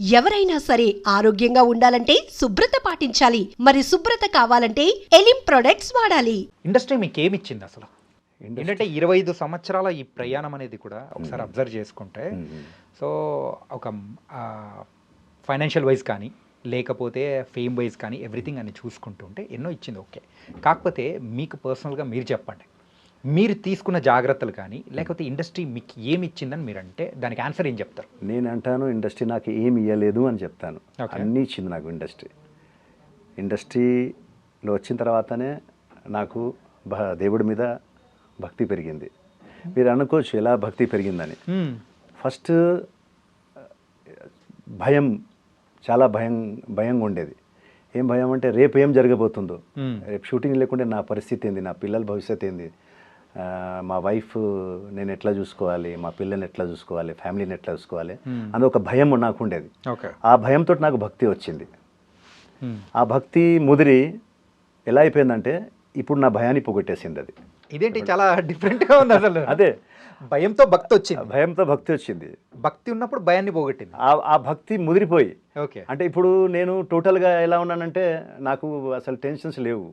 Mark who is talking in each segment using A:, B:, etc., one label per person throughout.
A: ఎవరైనా సరే ఆరోగ్యంగా ఉండాలంటే శుభ్రత పాటించాలి. మరి శుభ్రత కావాలంటే ఎలిం ప్రొడక్ట్స్ వాడాలి.
B: ఇండస్ట్రీ మీకు ఏమి ఇచ్చింది అసలు? ఏంటంటే 25 సంవత్సరాల ఈ ప్రయాణం అనేది కూడా ఒకసారి అబ్జర్వ్ చేసుకుంటే సో ఒక ఫైనాన్షియల్ వైజ్ కానీ లేకపోతే ఫేమ్ వైజ్ కానీ ఎవ్రీథింగ్ అని చూసుకుంటుంటే ఎన్నో ఇచ్చింది, ఓకే. కాకపోతే మీకు పర్సనల్గా మీరు చెప్పండి, మీరు తీసుకున్న జాగ్రత్తలు కానీ లేకపోతే ఇండస్ట్రీ మీకు ఏమి ఇచ్చిందని మీరు అంటే దానికి ఆన్సర్ ఏం చెప్తారు?
C: నేను అంటాను ఇండస్ట్రీ నాకు ఏమి ఇవ్వలేదు అని చెప్తాను.
B: Okay.
C: అన్నీ ఇచ్చింది నాకు ఇండస్ట్రీలో వచ్చిన తర్వాతనే నాకు దేవుడి మీద భక్తి పెరిగింది. మీరు అనుకోవచ్చు ఎలా భక్తి పెరిగిందని. ఫస్ట్ భయం, చాలా భయంగా ఉండేది. ఏం భయం అంటే రేపు ఏం జరగబోతుందో, రేపు షూటింగ్ లేకుంటే నా పరిస్థితి ఏంది, నా పిల్లల భవిష్యత్తు ఏంది, మా వైఫ్ నేను ఎట్లా చూసుకోవాలి, మా పిల్లల్ని ఎట్లా చూసుకోవాలి, ఫ్యామిలీని ఎట్లా చూసుకోవాలి అని ఒక భయం నాకు ఉండేది. ఆ భయంతో నాకు భక్తి వచ్చింది. ఆ భక్తి ముదిరి ఎలా అయిపోయిందంటే ఇప్పుడు నా భయాన్ని పోగొట్టేసింది. అది
B: ఇదేంటి చాలా డిఫరెంట్గా ఉంది అసలు.
C: అదే
B: భయంతో భక్తి వచ్చింది.
C: భయంతో భక్తి వచ్చింది.
B: భక్తి ఉన్నప్పుడు భయాన్ని పోగొట్టింది.
C: ఆ భక్తి ముదిరిపోయి,
B: ఓకే.
C: అంటే ఇప్పుడు నేను టోటల్గా ఎలా ఉన్నానంటే నాకు అసలు టెన్షన్స్ లేవు.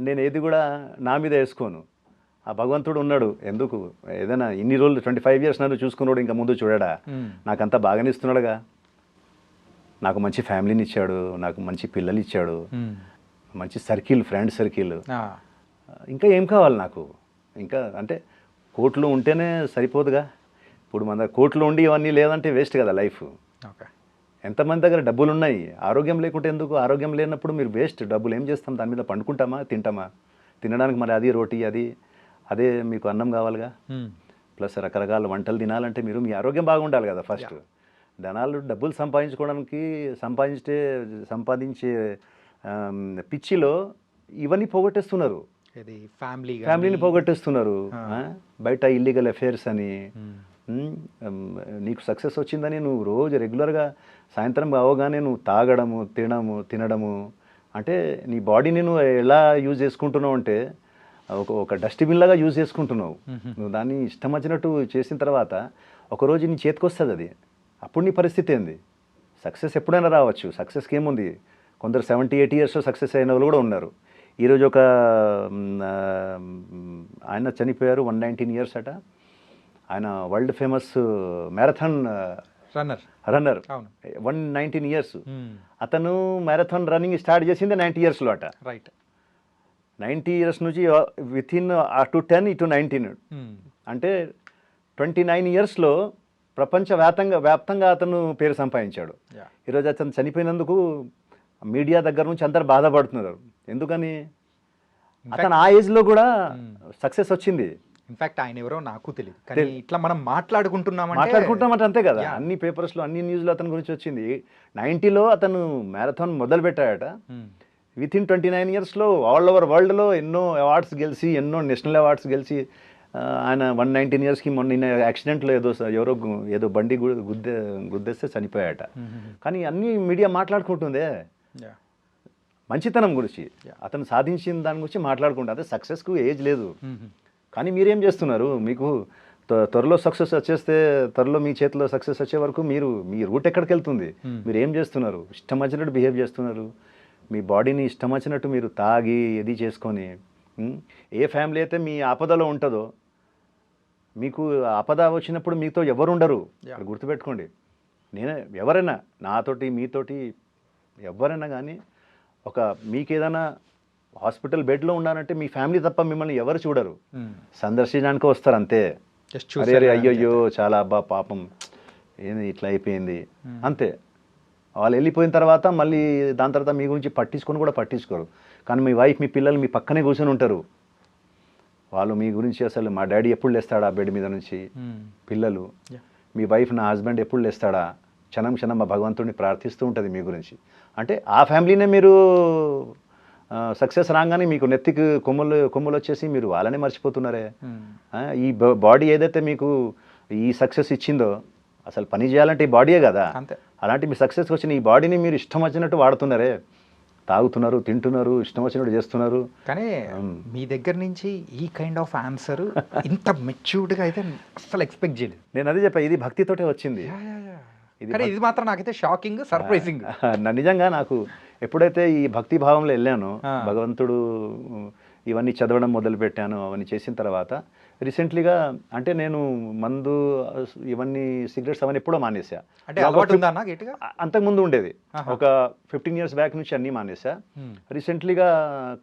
C: నేను ఏది కూడా నా మీద వేసుకోను. ఆ భగవంతుడు ఉన్నాడు, ఎందుకు ఏదైనా ఇన్ని రోజులు 25 years నన్ను చూసుకున్నాడు, ఇంకా ముందు చూడడా, నాకంతా బాగానే ఇస్తున్నాడుగా. నాకు మంచి ఫ్యామిలీని ఇచ్చాడు, నాకు మంచి పిల్లలు ఇచ్చాడు, మంచి సర్కిల్, ఫ్రెండ్ సర్కిల్. ఇంకా ఏం కావాలి నాకు? ఇంకా అంటే కోట్లు ఉంటేనే సరిపోదుగా. ఇప్పుడు మన కోట్లు ఉండి ఇవన్నీ లేదంటే వేస్ట్ కదా లైఫ్. ఎంతమంది దగ్గర డబ్బులు ఉన్నాయి, ఆరోగ్యం లేకుంటే ఎందుకు? ఆరోగ్యం లేనప్పుడు మీరు వేస్ట్. డబ్బులు ఏం చేస్తాం? దాని మీద పండుకుంటామా, తింటామా? తినడానికి మరి అది రోటీ, అదే మీకు అన్నం కావాలిగా. ప్లస్ రకరకాల వంటలు తినాలంటే మీరు మీ ఆరోగ్యం బాగుండాలి కదా ఫస్ట్. ధనాలు డబ్బులు సంపాదించే పిచ్చిలో ఇవన్నీ పోగొట్టేస్తున్నారు. ఫ్యామిలీని పోగొట్టేస్తున్నారు. బయట ఇల్లీగల్ అఫేర్స్ అని. నీకు సక్సెస్ వచ్చిందని నువ్వు రోజు రెగ్యులర్గా సాయంత్రం అవగానే నువ్వు తాగడము, తినడము అంటే నీ బాడీని నువ్వు ఎలా యూజ్ చేసుకుంటున్నావు అంటే ఒక డస్ట్బిన్ లాగా యూజ్ చేసుకుంటున్నావు. నువ్వు దాన్ని ఇష్టం వచ్చినట్టు చేసిన తర్వాత ఒకరోజు నీ చేతికి వస్తుంది అది. అప్పుడు నీ పరిస్థితి ఏంది? సక్సెస్ ఎప్పుడైనా రావచ్చు. సక్సెస్కి ఏముంది? కొందరు 70-80 years సక్సెస్ అయిన వాళ్ళు కూడా ఉన్నారు. ఈరోజు ఒక ఆయన చనిపోయారు, 119 years అట. ఆయన world famous marathon runner, 119 years. అతను మ్యారథాన్ రన్నింగ్ స్టార్ట్ చేసింది 90 years అట.
B: రైట్.
C: 90 years నుంచి వితిన్ అటు 10 ఇటు 19 అంటే 29 years వ్యాప్తంగా అతను పేరు సంపాదించాడు. ఈరోజు అతను చనిపోయినందుకు మీడియా దగ్గర నుంచి అందరు బాధపడుతున్నారు. ఎందుకని? అతను ఆ ఏజ్లో కూడా సక్సెస్ వచ్చింది.
B: ఇన్ఫాక్ట్ ఆయన ఎవరో నాకు తెలియదు, కానీ ఇట్లా మనం మాట్లాడుకుంటున్నామంటే
C: అంతే కదా. అన్ని పేపర్స్లో, అన్ని న్యూస్లో అతని గురించి వచ్చింది. 90లో అతను మ్యారథాన్ మొదలు పెట్టాడట. వితిన్ 29 years ఆల్ ఓవర్ వరల్డ్లో ఎన్నో అవార్డ్స్ గెలిచి, ఎన్నో నేషనల్ అవార్డ్స్ గెలిచి ఆయన 119 yearsకి మొన్న యాక్సిడెంట్లో ఏదో బండి గుద్దేస్తే చనిపోయాట. కానీ అన్ని మీడియా మాట్లాడుకుంటుందే మంచితనం గురించి, అతను సాధించిన దాని గురించి మాట్లాడుకుంటా. అదే సక్సెస్కు ఏజ్ లేదు. కానీ మీరేం చేస్తున్నారు? మీకు త్వరలో సక్సెస్ వచ్చేస్తే, త్వరలో మీ చేతిలో సక్సెస్ వచ్చే వరకు మీ రూట్ ఎక్కడికి వెళ్తుంది? మీరు ఏం చేస్తున్నారు? ఇష్టం వచ్చినట్టు బిహేవ్ చేస్తున్నారు. మీ బాడీని ఇష్టం వచ్చినట్టు మీరు తాగి ఇది చేసుకొని, ఏ ఫ్యామిలీ అయితే మీ ఆపదలో ఉంటుందో, మీకు ఆపద వచ్చినప్పుడు మీతో ఎవరు ఉండరు. గుర్తుపెట్టుకోండి. ఎవరైనా నాతోటి మీతోటి ఎవరైనా కానీ మీకు ఏదైనా హాస్పిటల్ బెడ్లో ఉన్నానంటే మీ ఫ్యామిలీ తప్ప మిమ్మల్ని ఎవరు చూడరు. సందర్శించడానికి వస్తారు అంతే. అరే అయ్యయ్యో చాలా అబ్బా పాపం ఏంది ఇట్లా అయిపోయింది అంతే. వాళ్ళు వెళ్ళిపోయిన తర్వాత మళ్ళీ దాని తర్వాత మీ గురించి పట్టించుకోరు. కానీ మీ వైఫ్, మీ పిల్లలు మీ పక్కనే కూర్చొని ఉంటారు. వాళ్ళు మీ గురించి అసలు మా డాడీ ఎప్పుడు లేస్తాడా బెడ్ మీద నుంచి, పిల్లలు, మీ వైఫ్, నా హస్బెండ్ ఎప్పుడు లేస్తాడా, క్షణం మా భగవంతుడిని ప్రార్థిస్తూ ఉంటుంది మీ గురించి. అంటే ఆ ఫ్యామిలీనే మీరు సక్సెస్ రాగానే మీకు నెత్తికి కొమ్ములు వచ్చేసి మీరు వాళ్ళనే మర్చిపోతున్నారే. ఈ బాడీ ఏదైతే మీకు ఈ సక్సెస్ ఇచ్చిందో, అసలు పని చేయాలంటే ఈ బాడీయే కదా. అలాంటి మీ సక్సెస్కి వచ్చిన ఈ బాడీని మీరు ఇష్టం వచ్చినట్టు వాడుతున్నారే. తాగుతున్నారు, తింటున్నారు, ఇష్టం వచ్చినట్టు చేస్తున్నారు.
B: కానీ మీ దగ్గర నుంచి ఈ కైండ్ ఆఫ్ ఆన్సర్ ఇంత మెచ్యూర్డ్గా అయితే అసలు ఎక్స్పెక్ట్ చేయలేదు.
C: నేను అదే చెప్పా, ఇది భక్తితోటే వచ్చింది.
B: కానీ ఇది మాత్రం నాకైతే షాకింగ్, సర్ప్రైజింగ్.
C: నిజంగా నాకు ఎప్పుడైతే ఈ భక్తి భావంలో వెళ్ళానో, భగవంతుడు ఇవన్నీ చదవడం మొదలు పెట్టాను, అవన్నీ చేసిన తర్వాత రీసెంట్లీగా అంటే నేను మందు ఇవన్నీ సిగరెట్స్ అవన్నీ ఎప్పుడో మానేసా.
B: అంటే అలవాటు ఉందా అన్న గట్టిగా?
C: అంతకుముందు ఉండేది, ఒక 15 years బ్యాక్ నుంచి అన్నీ మానేసా. రీసెంట్లీగా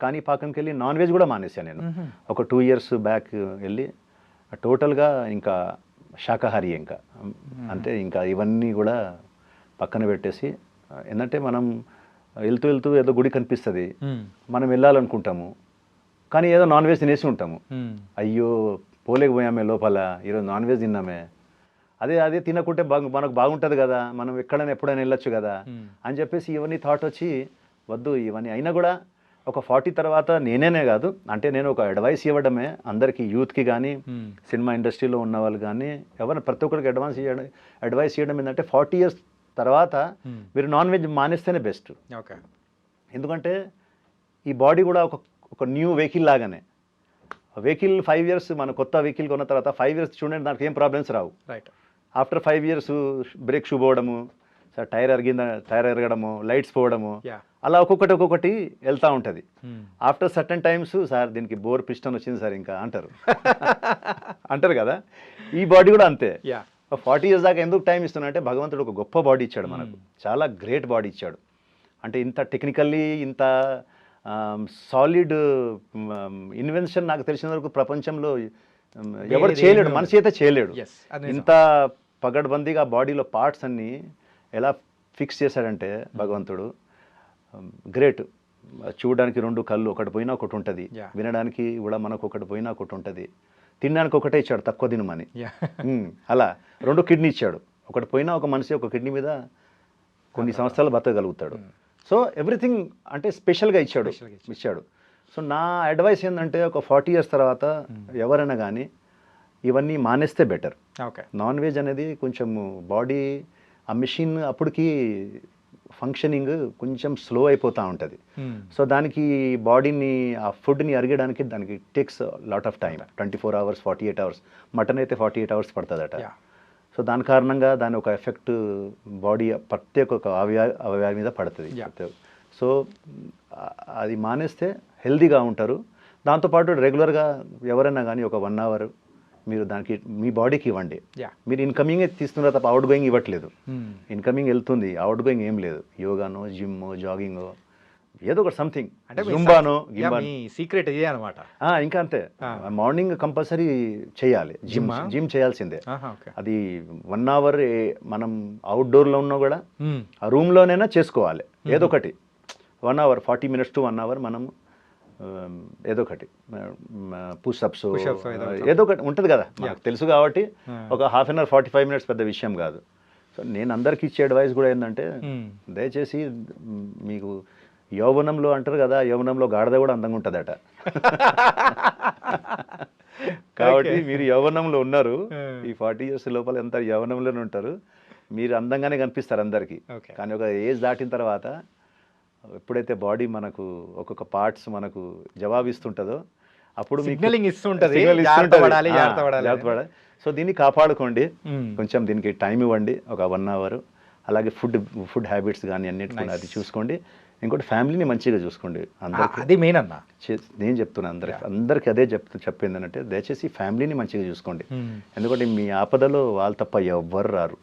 C: కాణిపాకంకి వెళ్ళి నాన్ వెజ్ కూడా మానేసా నేను. ఒక 2 years బ్యాక్ వెళ్ళి టోటల్గా ఇంకా శాకాహారి, ఇంకా అంటే ఇంకా ఇవన్నీ కూడా పక్కన పెట్టేసి, ఏంటంటే మనం వెళ్తూ వెళ్తూ ఏదో గుడి కనిపిస్తుంది, మనం వెళ్ళాలనుకుంటాము, కానీ ఏదో నాన్ వెజ్ తినేసి ఉంటాము. అయ్యో పోలేకపోయామే లోపల, ఈరోజు నాన్ వెజ్ తిన్నామే, అదే తినకుంటే మనకు బాగుంటుంది కదా, మనం ఎక్కడైనా ఎప్పుడైనా వెళ్ళొచ్చు కదా అని చెప్పేసి ఇవన్నీ థాట్ వచ్చి వద్దు ఇవన్నీ. అయినా కూడా ఒక 40 తర్వాత నేనే కాదు, అంటే నేను ఒక అడ్వైస్ ఇవ్వడమే అందరికీ, యూత్కి కానీ సినిమా ఇండస్ట్రీలో ఉన్న వాళ్ళు కానీ ఎవరైనా ప్రతి ఒక్కరికి అడ్వైస్ చేయడం ఏంటంటే 40 years తర్వాత మీరు నాన్ వెజ్ మానేస్తేనే బెస్ట్.
B: ఓకే.
C: ఎందుకంటే ఈ బాడీ కూడా ఒక న్యూ వెహికల్ లాగానే. వెహికల్ 5 years, మన కొత్త వెహికల్ కొన్న తర్వాత 5 years చూడండి, దానికి ఏం ప్రాబ్లమ్స్ రావు.
B: Right.
C: After 5 years brake shoe పోవడము, టైర్ ఎరగడము, లైట్స్ పోవడము, అలా ఒక్కొక్కటి వెళ్తూ ఉంటుంది. ఆఫ్టర్ సర్టన్ టైమ్స్ సార్ దీనికి బోర్ పిస్టన్ వచ్చింది సార్ ఇంకా అంటారు కదా. ఈ బాడీ కూడా అంతే. 40 years దాకా ఎందుకు టైం ఇస్తున్నా అంటే భగవంతుడు ఒక గొప్ప బాడీ ఇచ్చాడు మనకు, చాలా గ్రేట్ బాడీ ఇచ్చాడు. అంటే ఇంత టెక్నికల్లీ ఇంత సాలిడ్ ఇన్వెన్షన్ నాకు తెలిసిన వరకు ప్రపంచంలో ఎవరు చేయలేడు, మనిషి అయితే చేయలేడు. ఇంత పగడ్బందీగా బాడీలో పార్ట్స్ అన్నీ ఎలా ఫిక్స్ చేశాడంటే భగవంతుడు, గ్రేట్. చూడడానికి 2 కళ్ళు, ఒకటి పోయినా ఒకటి ఉంటుంది, వినడానికి కూడా మనకు ఒకటి పోయినా ఒకటి ఉంటుంది, తినడానికి ఒకటే ఇచ్చాడు తక్కువ తినమని. అలా 2 కిడ్నీ ఇచ్చాడు, ఒకటి పోయినా ఒక మనిషి ఒక కిడ్నీ మీద కొన్ని సంవత్సరాలు బతకగలుగుతాడు. సో ఎవ్రీథింగ్ అంటే స్పెషల్గా ఇచ్చాడు. సో నా అడ్వైస్ ఏంటంటే ఒక 40 years తర్వాత ఎవరైనా కానీ ఇవన్నీ మానేస్తే బెటర్. నాన్ వెజ్ అనేది కొంచెం బాడీ, ఆ మిషన్ అప్పటికి ఫంక్షనింగ్ కొంచెం స్లో అయిపోతూ ఉంటుంది. సో దానికి బాడీని, ఆ ఫుడ్ని అరిగడానికి దానికి takes lot of time, 24 hours 48 hours. Mutton అయితే 48 hours పడుతుందట. సో దాని కారణంగా దాని ఒక ఎఫెక్ట్ బాడీ ప్రత్యేక ఒక అవయవాల మీద పడుతుంది. సో అది మానేస్తే హెల్తీగా ఉంటారు. దాంతోపాటు రెగ్యులర్గా ఎవరైనా కానీ ఒక 1 hour మీరు దానికి మీ బాడీకి ఇవ్వండి. మీరు ఇన్కమింగే తీస్తున్నారు తప్ప అవుట్ గోయింగ్ ఇవ్వట్లేదు. ఇన్కమింగ్ వెళ్తుంది, అవుట్ గోయింగ్ ఏం లేదు. యోగానో, జిమ్మో, జాగింగో, ఏదో ఒకటి సంథింగ్, జుంబానో,
B: సీక్రెట్ ఇదే అనమాట.
C: ఇంకా అంతే. మార్నింగ్ కంపల్సరీ చేయాలి, జిమ్ చేయాల్సిందే. అది 1 hour మనం అవుట్డోర్లో ఉన్నా కూడా ఆ రూమ్లోనైనా చేసుకోవాలి. ఏదో ఒకటి 1 hour 40 minutes to 1 hour మనం ఏదో ఒకటి పుషప్స్ ఏదో ఒకటి ఉంటుంది కదా, నాకు తెలుసు కాబట్టి ఒక 1/2 hour 45 minutes పెద్ద విషయం కాదు. సో నేను అందరికి ఇచ్చే అడ్వైస్ కూడా ఏంటంటే దయచేసి మీకు యౌవనంలో అంటారు కదా, యౌవనంలో గాడిద కూడా అందంగా ఉంటుందట. కాబట్టి మీరు యౌవనంలో ఉన్నారు, ఈ 40 years లోపల ఎంత యౌవనంలోనే ఉంటారు, మీరు అందంగానే కనిపిస్తారు అందరికీ. కానీ ఒక ఏజ్ దాటిన తర్వాత ఎప్పుడైతే బాడీ మనకు ఒక్కొక్క పార్ట్స్ మనకు జవాబిస్తుంటుందో అప్పుడు
B: సిగ్నలింగ్ ఇస్తుంటది.
C: సో దీన్ని కాపాడుకోండి, కొంచెం దీనికి టైం ఇవ్వండి, ఒక 1 hour. అలాగే ఫుడ్ హ్యాబిట్స్ కానీ అన్నిటి అది చూసుకోండి. ఇంకోటి ఫ్యామిలీని మంచిగా చూసుకోండి.
B: అది మెయిన్ అన్న,
C: నేను చెప్తున్నాను అందరికి అదే చెప్పింది అంటే దయచేసి ఫ్యామిలీని మంచిగా చూసుకోండి. ఎందుకంటే మీ ఆపదలో వాళ్ళు తప్ప ఎవ్వరు రారు.